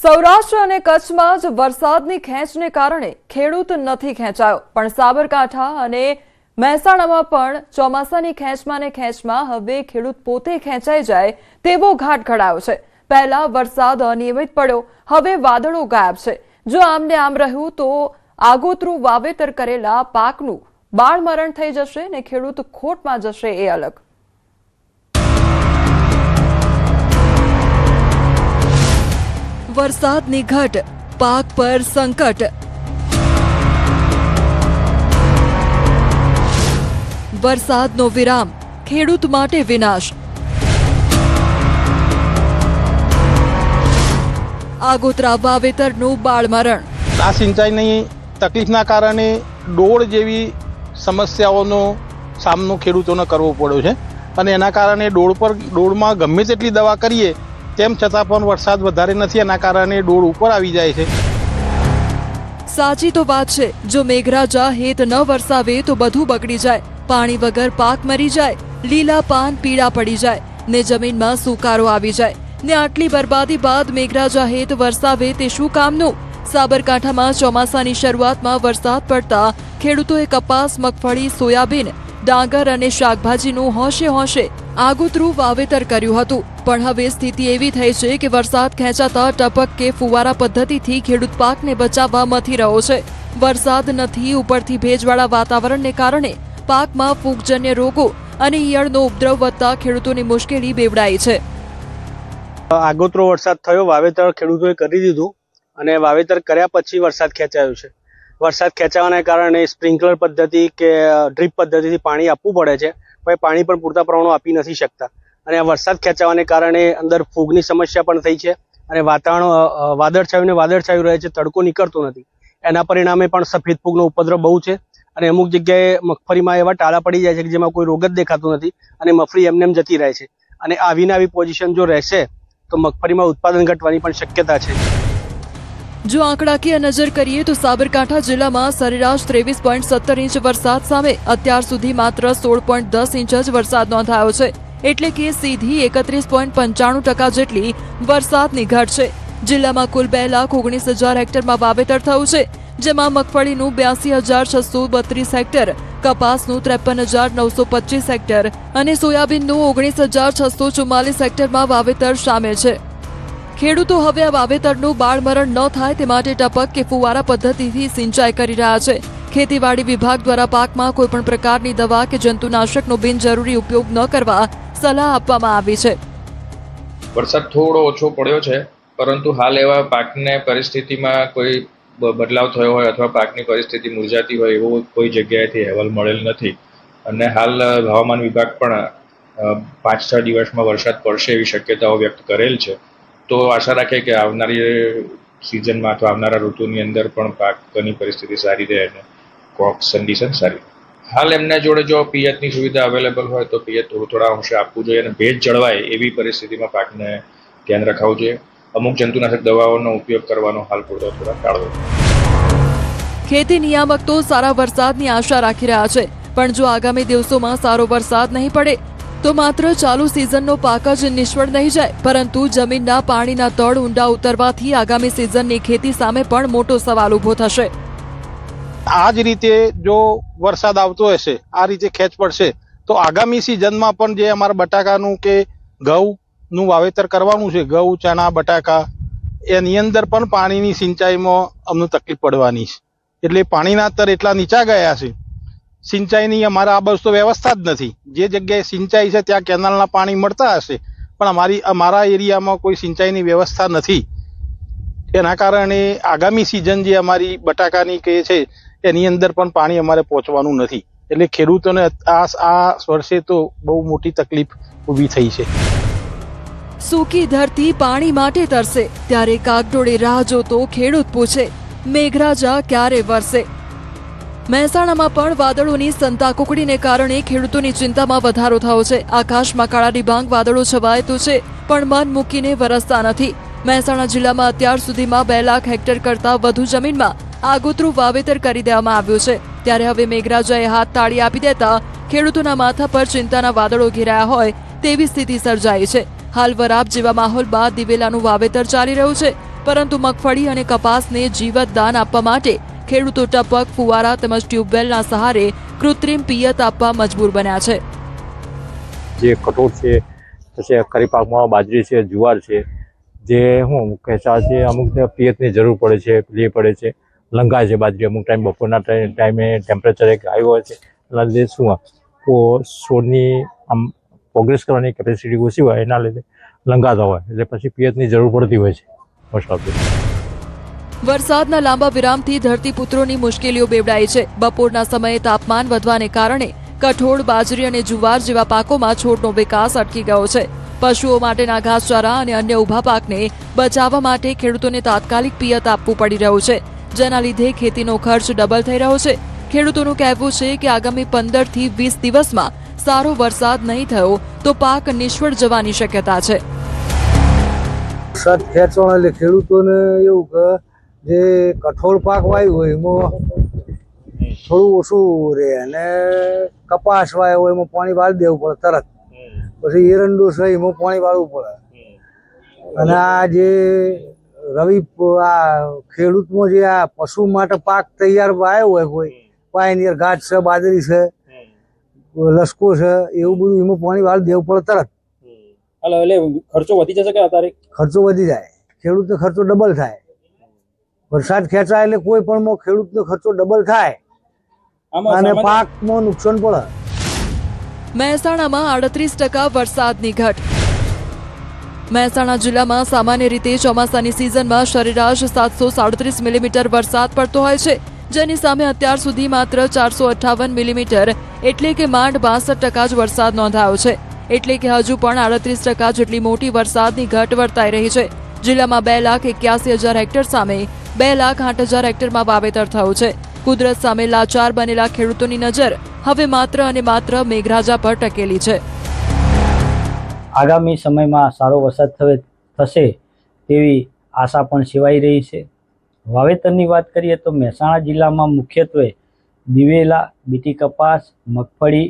સૌરાષ્ટ્ર અને કચ્છમાં જ વરસાદની ખેંચને કારણે ખેડૂત નથી ખેંચાયો, પણ સાબરકાંઠા અને મહેસાણામાં પણ ચોમાસાની ખેંચમાં હવે ખેડૂત પોતે ખેંચાઈ જાય તેવો ઘાટ ઘડાયો છે। પહેલા વરસાદ અનિયમિત પડ્યો, હવે વાદળો ગાયબ છે। જો આમને આમ રહ્યું તો આગોતરું વાવેતર કરેલા પાકનું બાળમરણ થઈ જશે ને ખેડૂત ખોટમાં જશે એ અલગ। વરસાદની ઘટ, પાક પર સંકટ। વરસાદનો વિરામ, ખેડૂત માટે વિનાશ। આગોતરા વાવેતરનું બાળમરણ। આ સિંચાઈની તકલીફના કારણે ડોળ જેવી સમસ્યાઓનો સામનો ખેડૂતોને કરવો પડ્યો છે અને એના કારણે ડોળમાં ગમે તેટલી દવા કરીએ તેમ છતાં પણ વરસાદ વધારે નથી, એના કારણે ડોળ ઉપર આવી જાય છે। સાચી તો વાત છે, જો મેઘરાજા હેત ન વરસાવે તો બધું બગડી જાય। પાણી વગર પાક મરી જાય, લીલા પાન પીળા પડી જાય ને જમીનમાં સુકારો આવી જાય ને આટલી બરબાદી બાદ મેઘરાજા હેત વરસાવે તે શું કામનું? સાબરકાંઠામાં ચોમાસાની શરૂઆતમાં વરસાદ પડતા ખેડૂતોએ કપાસ, મગફળી, સોયાબીન, ડાંગર અને શાકભાજીનું હોંશે આગોતરું વાવેતર કર્યું હતું, પણ હવે સ્થિતિ એવી થઈ છે કે વરસાદ ખેંચાતા ટપક કે ફુવારા પદ્ધતિથી ખેડૂત પાકને બચાવવા મથી રહ્યો છે। વરસાદ નથી, ઉપરથી ભેજવાળા વાતાવરણને કારણે પાકમાં ફૂગજન્ય રોગો અને ઈયળનો ઉપદ્રવ વધતા ખેડૂતોની મુશ્કેલી બેવડાઈ છે। આગોતરો વરસાદ થયો, વાવેતર ખેડૂતોએ કરી દીધું અને વાવેતર કર્યા પછી વરસાદ ખેંચાયો છે। વરસાદ ખેંચાવાના કારણે સ્પ્રિંકલર પદ્ધતિ કે ડ્રીપ પદ્ધતિથી પાણી આપવું પડે છે, પણ પાણી પણ પૂરતા પ્રમાણમાં આપી નથી શકતા અને આ વરસાદ ખેંચાવાને કારણે અંદર ફૂગની સમસ્યા પણ થઈ છે અને વાતાવરણ વાદળછાયું રહે છે, તડકો નીકળતો નથી। એના પરિણામે પણ સફેદ ફૂગનો ઉપદ્રવ બહુ છે અને અમુક જગ્યાએ મગફળીમાં એવા ટાળા પડી જાય છે કે જેમાં કોઈ રોગ જ દેખાતો નથી અને મગફળી એમને જતી રહે છે અને આવી પોઝિશન જો રહેશે તો મગફળીમાં ઉત્પાદન ઘટવાની પણ શક્યતા છે। જો આંકડાકીય નજર કરીએ તો સાબરકાંઠા જિલ્લામાં સરેરાશ 23.17 ઇંચ વરસાદ સામે અત્યાર સુધી માત્ર 16.10 ઇંચ જ વરસાદ નોંધાયો છે, એટલે કે સીધી 31.95% જેટલી વરસાદની ઘટ છે। જિલ્લામાં કુલ 2,19,000 હેક્ટરમાં વાવેતર થયું છે, જેમાં મગફળીનું 82,632 હેક્ટર, કપાસનું 53,925 હેક્ટર અને સોયાબીનનું 19,644 હેક્ટરમાં વાવેતર સામેલ છે। ખેડૂતો હવે આ વાવેતરનું બાળમરણ ન થાય તે માટે ટપક કે ફુવારા પદ્ધતિથી સિંચાઈ કરી રહ્યા છે। ખેતીવાડી વિભાગ દ્વારા પાકમાં કોઈપણ પ્રકારની દવા કે જંતુનાશકનો બિનજરૂરી ઉપયોગ ન કરવા સલાહ આપવામાં આવી છે। વરસાદ થોડો ઓછો પડ્યો છે, પરંતુ હાલ એવા પાકને પરિસ્થિતિમાં કોઈ બદલાવ થયો હોય અથવા પાકની પરિસ્થિતિ મુરઝાતી હોય એવો કોઈ જગ્યાએથી અહેવાલ મળેલ નથી અને હાલ હવામાન વિભાગ પણ 5-6 દિવસમાં વરસાદ પડશે એવી શક્યતાઓ વ્યક્ત કરેલ છે। તો આશા રાખે કે આવનારી સિઝનમાં અથવા આવનારા ઋતુની અંદર પણ પાકની પરિસ્થિતિ સારી રહે અને ક્રોપ કન્ડિશન સારી। હાલ એમના જોડે જો પિયતની સુવિધા અવેલેબલ હોય તો પિયત થોડા અંશે આપવું જોઈએ અને ભેજ જળવાય એવી પરિસ્થિતિમાં પાકને ધ્યાન રખાવવું જોઈએ। અમુક જંતુનાશક દવાઓનો ઉપયોગ કરવાનો હાલ પૂરતો થોડા ટાળવો। ખેતી નિયામક તો સારા વરસાદની આશા રાખી રહ્યા છે, પણ જો આગામી દિવસોમાં સારો વરસાદ નહીં પડે તો માત્ર ચાલુ સિઝનનો પાક જ નિષ્ફળ નહીં જાય, પરંતુ જમીનના પાણીના તળ ઊંડા ઉતરવાથી આગામી સિઝનની ખેતી સામે પણ મોટો સવાલ ઊભો થશે। આ જ રીતે જો વરસાદ આવતો હશે, આ રીતે ખેંચ પડશે તો આગામી સિઝનમાં પણ જે અમારા બટાકાનું કે ઘઉંનું વાવેતર કરવાનું છે, ઘઉં, ચણા, બટાકા, એની અંદર પણ પાણીની સિંચાઈમાં અમને તકલીફ પડવાની છે। એટલે પાણીના સ્તર એટલા નીચા ગયા છે, સિંચાઈની અમારા આ બાજુ તો વ્યવસ્થા જ નથી। જે જગ્યાએ સિંચાઈ છે ત્યાં કેનાલના પાણી મળતા હશે, પણ અમારા એરિયામાં કોઈ સિંચાઈની વ્યવસ્થા નથી। એના કારણે આગામી સિઝન જે અમારી બટાકાની કે છે એની અંદર પણ પાણી અમારે પહોંચવાનું નથી, એટલે ખેડૂતોને આ વર્ષે તો બહુ મોટી તકલીફ ઊભી થઈ છે। સૂકી ધરતી પાણી માટે તરસે ત્યારે કાગડોળે રાહ જોતો ખેડૂત પૂછે, મેઘરાજા ક્યારે વરસે? મહેસાણામાં પણ વાદળોની સંતાકુકડીને કારણે ખેડૂતોની ચિંતામાં વધારો થયો છે। આકાશમાં કાળા ડિબાંગ વાદળો છવાયેલું છે, પણ મન મૂકીને વરસતા નથી। મહેસાણા જિલ્લામાં અત્યાર સુધીમાં 2 લાખ હેક્ટર કરતાં વધુ જમીનમાં આગોતરું વાવેતર કરી દેવામાં આવ્યું છે, ત્યારે હવે મેઘરાજાએ હાથ તાળી આપી દેતા ખેડૂતોના માથા પર ચિંતાના વાદળો ઘેરાયા હોય તેવી સ્થિતિ સર્જાઈ છે। હાલ વરાપ જેવા માહોલ બાદ દિવેલાનું વાવેતર ચાલી રહ્યું છે। પરંતુ મગફળી અને કપાસને જીવતદાન આપવા માટે ખેડૂતો ટપક, ફુવારા તેમજ ટ્યુબવેલના સહારે કૃત્રિમ પિયત આપવા મજબૂર બન્યા છે. જે કઠોળ છે, પછી ખરીફ પાકમાં બાજરી છે, જુવાર છે, જે કહેતા છે અમુક પિયતની જરૂર પડે છે, લે પડે છે, લંગાય છે બાજરી અમુક ટાઈમ બપોરના ટાઈમે ટેમ્પરેચર એક હાઈ હોય છે, એના લીધે છોડની આમ પ્રોગ્રેસ કરવાની કેપેસિટી ઓછી હોય, એના લીધે લંગાતા હોય, એટલે પછી પિયતની જરૂર પડતી હોય છે મોસ્ટ ઓફ. વરસાદના લાંબા વિરામથી ધરતીપુત્રોની મુશ્કેલીઓ બેવડાઈ છે. બપોરના સમયે તાપમાન વધવાને કારણે કઠોળ, બાજરી અને જુવાર જેવા પાકોમાં છોડનો વિકાસ અટકી ગયો છે. પશુઓ માટેના ઘાસચારા અને અન્ય ઊભા પાકને બચાવવા માટે ખેડૂતોને તાત્કાલિક પિયત આપવું પડી રહ્યું છે, જેના લીધે ખેતીનો ખર્ચ ડબલ થઈ રહ્યો છે. ખેડૂતોનું કહેવું છે કે આગામી 15 થી 20 દિવસમાં સારો વરસાદ નહીં થયો તો પાક નિષ્ફળ જવાની શક્યતા છે. વરસાદ ખેંચવાનો એટલે ખેડૂતોને એવું કે જે કઠોળ પાક વાવ્યું હોય એમાં થોડું ઓછું રહે, અને કપાસ વાવ્યો હોય એમાં પાણી વાળી દેવું પડે તરત, પછી એરંડો છે એમાં પાણી વાળવું પડે, અને આ જે ખેડૂતમાં જે આ પશુ માટે પાક તૈયાર વાવ્યો હોય, કોઈ પાયનિયર ઘાસ છે, બાજરી છે, લસકો છે, એવું બધું એમાં પાણી વાળી દેવું પડે તરત. એટલે ખર્ચો વધી જશે કે અત્યારે ખર્ચો વધી જાય, ખેડૂતનો ખર્ચો ડબલ થાય. વરસાદ ખેંચાય એટલે કોઈ પણ ખેડૂતનો ખર્ચો ડબલ થાય અને પાકમાં નુકસાન પડે. મહેસાણામાં 38% વરસાદની ઘટ. મહેસાણા જિલ્લામાં સામાન્ય રીતે ચોમાસાની સિઝનમાં સરેરાશ 737 મિલીમીટર વરસાદ પડતો હોય છે, જેની સામે અત્યાર સુધી માત્ર 458 મિલીમીટર એટલે કે માંડ 62% જ વરસાદ નોંધાયો છે. એટલે કે હજુ પણ 38% જેટલી મોટી વરસાદની ઘટ વર્તાઈ રહી છે. જિલ્લામાં 2,81,000 હેક્ટર સામે 2,08,000 હેક્ટરમાં વાવેતર થયું છે. કુદરત સામે લાચાર બનેલા ખેડૂતોની નજર હવે માત્ર અને માત્ર મેઘરાજા પર ટકેલી છે. આગામી સમયમાં સારો વરસાદ થશે તેવી આશા પણ સેવાઈ રહી છે. વાવેતરની વાત કરીએ તો મહેસાણા જિલ્લામાં મુખ્યત્વે દિવેલા, બીટી કપાસ, મગફળી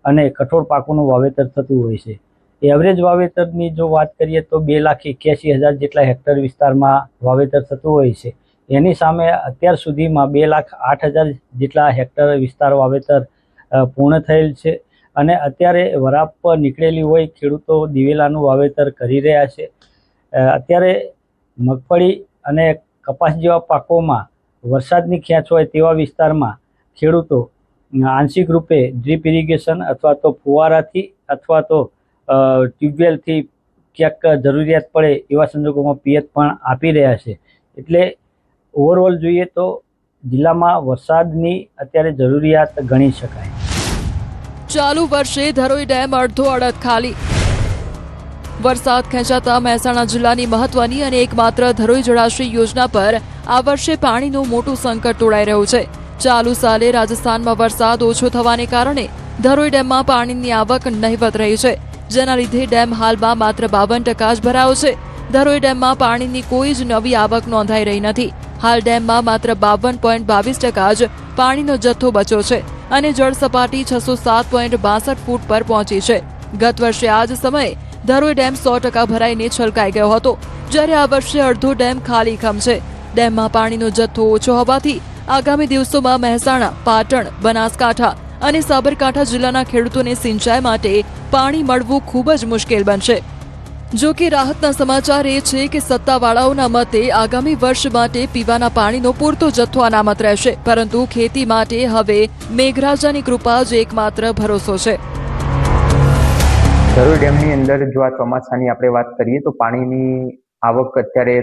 અને કઠોળ પાકોનું વાવેતર થતું હોય છે. એવરેજ વાવેતરની જો વાત કરીએ તો 2,81,000 જેટલા હેક્ટર વિસ્તારમાં વાવેતર થતું હોય છે. એની સામે અત્યાર સુધીમાં 2,08,000 જેટલા હેક્ટર વિસ્તાર વાવેતર પૂર્ણ થયેલ છે, અને અત્યારે વરાપ પર નીકળેલી હોય ખેડૂતો દિવેલાનું વાવેતર કરી રહ્યા છે. અત્યારે મગફળી અને કપાસ જેવા પાકોમાં વરસાદની ખેંચ હોય તેવા વિસ્તારમાં ખેડૂતો આંશિક રૂપે ડ્રીપ ઇરિગેશન અથવા તો ફુવારાથી અથવા તો ટ્યુબવેલથી ક્યાંક જરૂરિયાત પડે એવા સંજોગોમાં પિયત પણ આપી રહ્યા છે. એટલે ઓવરઓલ જોઈએ તો જિલ્લામાં વરસાદની અત્યારે જરૂરિયાત ગણી શકાય. ચાલુ વર્ષે ધરોઈ ડેમ અડધો અડધ ખાલી. વરસાદ ખેંચાતા મહેસાણા જિલ્લાની મહત્વની અને એકમાત્ર ધરોઈ જળાશય યોજના પર આ વર્ષે પાણીનું મોટું સંકટ તોડાઈ રહ્યું છે. ચાલુ સાલે રાજસ્થાનમાં વરસાદ ઓછો થવાને કારણે ધરોઈ ડેમમાં પાણીની આવક નહિવત રહી છે, જેના લીધે ડેમ હાલમાં માત્ર 52% જ ભરાયો છે. ધરોઈ ડેમમાં પાણીની કોઈ જ નવી આવક નોંધાઈ રહી નથી. હાલ ડેમમાં માત્ર 52.22% જ પાણીનો જથ્થો બચ્યો છે અને જળ સપાટી 607.62 ફૂટ પર પહોંચી છે. ગત વર્ષે આ જ સમયે ધરોઈ ડેમ 100% ભરાઈને છલકાઈ ગયો હતો, જ્યારે આ વર્ષે અડધો ડેમ ખાલીખમ છે. ડેમમાં પાણીનો જથ્થો ઓછો હોવાથી આગામી દિવસોમાં મહેસાણા, પાટણ, બનાસકાંઠા અને સાબરકાંઠા જિલ્લાના ખેડૂતોને સિંચાઈ માટે પાણી મળવું ખૂબ જ મુશ્કેલ બનશે. જો કે રાહતના સમાચાર એ છે કે સત્તાવાળાઓના મતે આગામી વર્ષ માટે પીવાના પાણીનો પૂરતો જથ્થો અનામત રહેશે, પરંતુ ખેતી માટે હવે મેઘરાજાની કૃપા જ એકમાત્ર ભરોસો છે. ધરોઈ ડેમની અંદર જો આ ચોમાસાની આપણે વાત કરીએ તો પાણીની આવક અત્યારે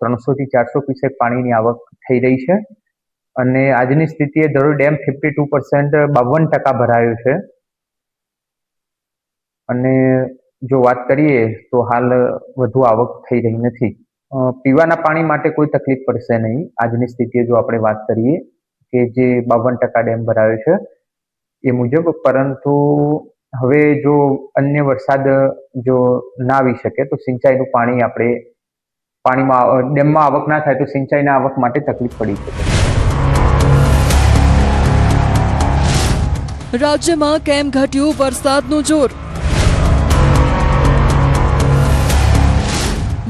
300 થી 400 ક્યુસેક પાણીની આવક થઈ રહી છે, અને આજની સ્થિતિએ ધરોઈ ડેમ 52% 52% ભરાયો છે. અને જો વાત કરીએ તો હાલ વધુ આવક થઈ રહી નથી. પીવાના પાણી માટે કોઈ તકલીફ પડશે નહીં આજની સ્થિતિએ જો આપણે વાત કરીએ કે જે 52% ડેમ ભરાયો છે એ મુજબ, પરંતુ હવે જો અન્ય વરસાદ જો ના આવી શકે તો સિંચાઈનું પાણી આપણે ડેમમાં આવક ના થાય તો સિંચાઈના આવક માટે તકલીફ પડી શકે. રાજ્યમાં કેમ ઘટ્યું વરસાદનું જોર?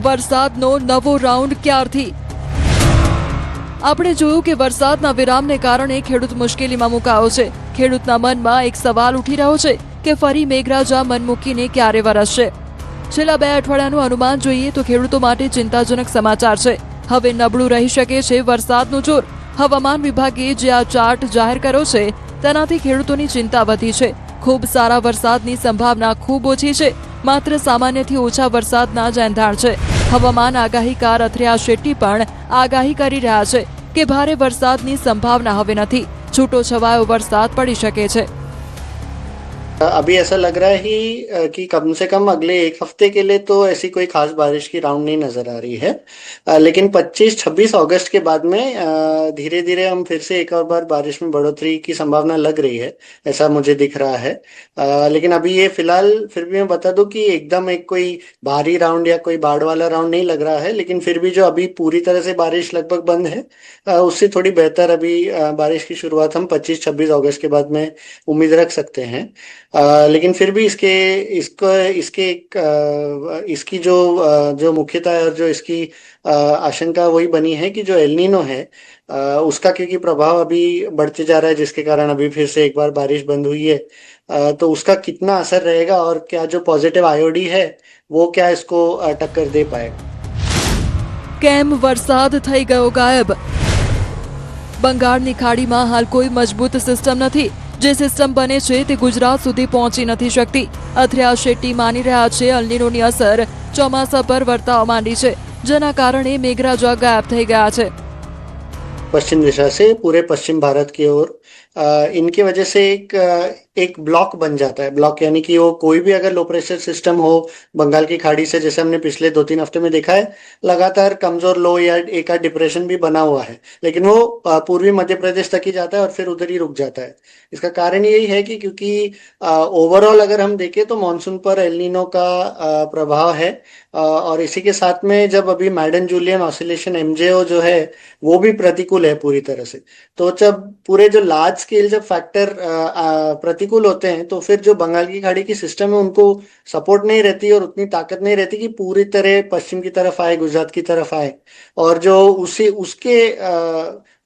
વરસાદનો નવો રાઉન્ડ ક્યારથી? આપણે જોયું કે વરસાદના વિરામને કારણે ખેડૂત મુશ્કેલીમાં મુકાયો છે. ખેડૂતના મનમાં એક સવાલ ઉઠી રહ્યો છે કે ફરી મેઘરાજા મન મૂકીને ક્યારે વરસશે? છેલ્લા 2 અઠવાડિયાનું અનુમાન જોઈએ તો ખેડૂતો માટે ચિંતાજનક સમાચાર છે. હવે નબળું રહી શકે છે વરસાદનું જોર. હવામાન વિભાગે જે આ ચાર્ટ જાહેર કર્યો છે તેનાથી ખેડૂતોની ચિંતા વધી છે. ખૂબ સારા વરસાદની સંભાવના ખૂબ ઓછી છે. માત્ર સામાન્યથી ઓછા વરસાદના જ એંધાણ છે. હવામાન આગાહીકાર અથર્યા શેટ્ટી પણ આગાહી કરી રહ્યા છે કે ભારે વરસાદની સંભાવના હવે નથી. છૂટો છવાયો વરસાદ પડી શકે છે. अभी ऐसा लग रहा है कि कम से कम अगले 1 हफ्ते के लिए तो ऐसी कोई खास बारिश की राउंड नहीं नजर आ रही है, लेकिन 25-26 अगस्त के बाद में धीरे धीरे हम फिर से एक और बार बारिश में बढ़ोतरी की संभावना लग रही है, ऐसा मुझे दिख रहा है. लेकिन अभी ये फिलहाल फिर भी मैं बता दूं कि एकदम एक कोई भारी राउंड या कोई बाढ़ वाला राउंड नहीं लग रहा है, लेकिन फिर भी जो अभी पूरी तरह से बारिश लगभग बंद है उससे थोड़ी बेहतर अभी बारिश की शुरुआत हम 25-26 अगस्त के बाद में उम्मीद रख सकते हैं. लेकिन फिर भी इसकी जो मुख्यता है और जो इसकी आशंका वही बनी है कि जो एल नीनो है उसका क्योंकि प्रभाव अभी बढ़ते जा रहा है, जिसके कारण अभी फिर से एक बार बारिश बंद हुई है, तो उसका कितना असर रहेगा और क्या जो पॉजिटिव आईओडी है वो क्या इसको टक्कर दे पाएगा. કેમ વરસાદ થઈ ગયો ગાયબ? બંગાળની ખાડીમાં હાલ કોઈ મજબૂત સિસ્ટમ નથી. જે સિસ્ટમ બને છે તે ગુજરાત સુધી પહોંચી નથી શકતી. અથર્યા શેટ્ટી માની રહ્યા છે એલ નીનોની અસર ચોમાસા પર વર્તાવા માંડી છે, જેના કારણે મેઘરાજા ગાયબ થઈ ગયા છે. पश्चिम दिशा से पूरे पश्चिम भारत की ओर इनकी वजह से एक ब्लॉक बन जाता है. ब्लॉक यानी कि वो कोई भी अगर लो प्रेशर सिस्टम हो बंगाल की खाड़ी से, जैसे हमने पिछले 2-3 हफ्ते में देखा है, लगातार कमजोर लो या एक आध डिप्रेशन भी बना हुआ है, लेकिन वो पूर्वी मध्य प्रदेश तक ही जाता है और फिर उधर ही रुक जाता है. इसका कारण यही है कि क्योंकि ओवरऑल अगर हम देखें तो मानसून पर एल नीनो का प्रभाव है, और इसी के साथ में जब अभी मैडन जूलियन ऑसिलेशन एमजेओ जो है वो भी प्रतिकूल है पूरी तरह से. तो जब पूरे जो लार्ज स्केल जब फैक्टर प्रतिकूल होते हैं तो फिर जो बंगाल की खाड़ी की सिस्टम है उनको सपोर्ट नहीं रहती और उतनी ताकत नहीं रहती कि पूरी तरह पश्चिम की तरफ आए, गुजरात की तरफ आए. और जो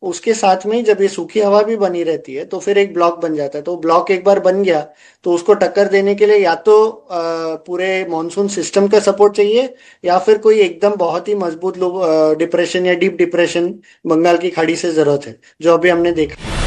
उसके साथ में जब ये सूखी हवा भी बनी रहती है तो फिर एक ब्लॉक बन जाता है. तो ब्लॉक एक बार बन गया तो उसको टक्कर देने के लिए या तो पूरे मॉनसून सिस्टम का सपोर्ट चाहिए या फिर कोई एकदम बहुत ही मजबूत डिप्रेशन या डीप डिप्रेशन बंगाल की खाड़ी से जरूरत है, जो अभी हमने देखा.